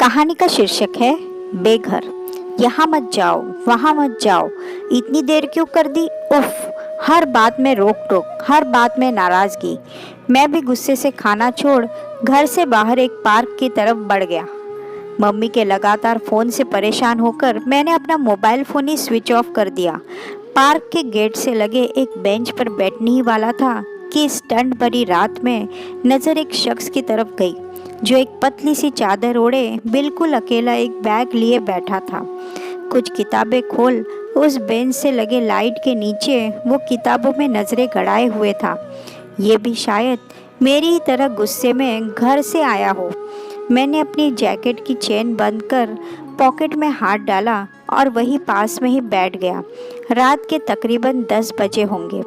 कहानी का शीर्षक है बेघर। यहाँ मत जाओ, वहाँ मत जाओ, इतनी देर क्यों कर दी? उफ, हर बात में रोक टोक, हर बात में नाराजगी। मैं भी गुस्से से खाना छोड़ घर से बाहर एक पार्क की तरफ बढ़ गया। मम्मी के लगातार फोन से परेशान होकर मैंने अपना मोबाइल फोन ही स्विच ऑफ कर दिया। पार्क के गेट से लगे एक बेंच पर बैठने ही वाला था कि इस ठंड भरी रात में नजर एक शख्स की तरफ गई जो एक पतली सी चादर ओढ़े बिल्कुल अकेला एक बैग लिए बैठा था। कुछ किताबें खोल उस बेंच से लगे लाइट के नीचे वो किताबों में नजरें गड़ाए हुए था। ये भी शायद मेरी ही तरह गुस्से में घर से आया हो। मैंने अपनी जैकेट की चेन बंद कर पॉकेट में हाथ डाला और वहीं पास में ही बैठ गया। रात के तकरीबन 10 बजे होंगे।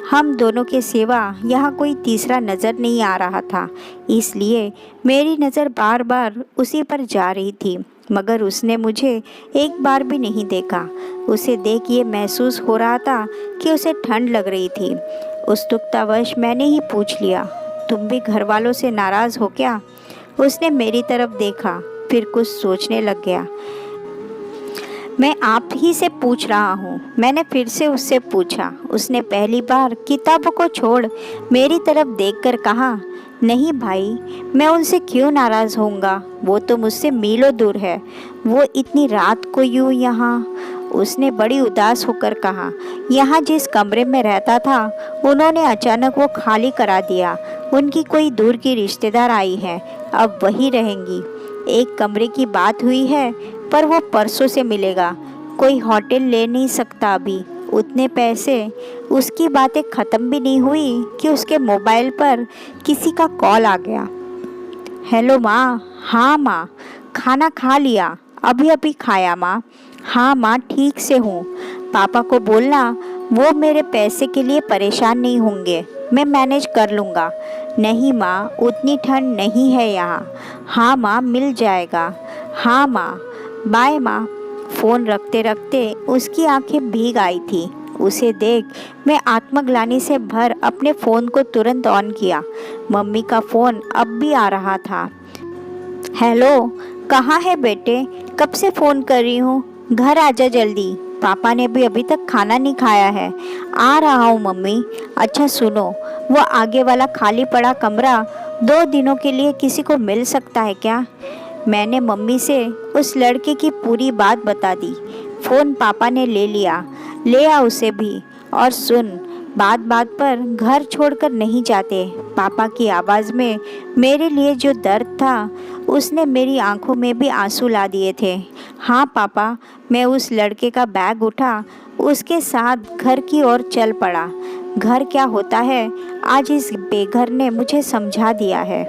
हम दोनों के सिवा यहाँ कोई तीसरा नज़र नहीं आ रहा था, इसलिए मेरी नज़र बार बार उसी पर जा रही थी, मगर उसने मुझे एक बार भी नहीं देखा। उसे देख ये महसूस हो रहा था कि उसे ठंड लग रही थी। उत्सुकतावश मैंने ही पूछ लिया, तुम भी घर वालों से नाराज़ हो क्या? उसने मेरी तरफ देखा, फिर कुछ सोचने लग गया। मैं आप ही से पूछ रहा हूँ, मैंने फिर से उससे पूछा। उसने पहली बार किताबों को छोड़ मेरी तरफ देखकर कहा, नहीं भाई, मैं उनसे क्यों नाराज़ होऊंगा, वो तो मुझसे मीलों दूर है। वो इतनी रात को यूँ यहाँ? उसने बड़ी उदास होकर कहा, यहाँ जिस कमरे में रहता था उन्होंने अचानक वो खाली करा दिया। उनकी कोई दूर की रिश्तेदार आई है, अब वही रहेंगी। एक कमरे की बात हुई है पर वो परसों से मिलेगा। कोई होटल ले नहीं सकता अभी, उतने पैसे। उसकी बातें ख़त्म भी नहीं हुई कि उसके मोबाइल पर किसी का कॉल आ गया। हेलो माँ। हाँ माँ। खाना खा लिया? अभी अभी खाया माँ। हाँ माँ, ठीक से हूँ। पापा को बोलना वो मेरे पैसे के लिए परेशान नहीं होंगे, मैं मैनेज कर लूँगा। नहीं माँ, उतनी ठंड नहीं है यहाँ। हाँ माँ, मिल जाएगा। हाँ माँ, बाय माँ। फ़ोन रखते रखते उसकी आंखें भीग आई थी। उसे देख मैं आत्मग्लानि से भर अपने फ़ोन को तुरंत ऑन किया। मम्मी का फ़ोन अब भी आ रहा था। हेलो, कहाँ है बेटे? कब से फ़ोन कर रही हूँ, घर आजा जल्दी। पापा ने भी अभी तक खाना नहीं खाया है। आ रहा हूँ मम्मी। अच्छा सुनो, वो आगे वाला खाली पड़ा कमरा 2 दिनों के लिए किसी को मिल सकता है क्या? मैंने मम्मी से उस लड़के की पूरी बात बता दी। फ़ोन पापा ने ले लिया, ले आ उसे भी। और सुन, बात बात पर घर छोड़कर नहीं जाते। पापा की आवाज़ में मेरे लिए जो दर्द था उसने मेरी आंखों में भी आंसू ला दिए थे। हाँ पापा। मैं उस लड़के का बैग उठा, उसके साथ घर की ओर चल पड़ा। घर क्या होता है आज इस बेघर ने मुझे समझा दिया है।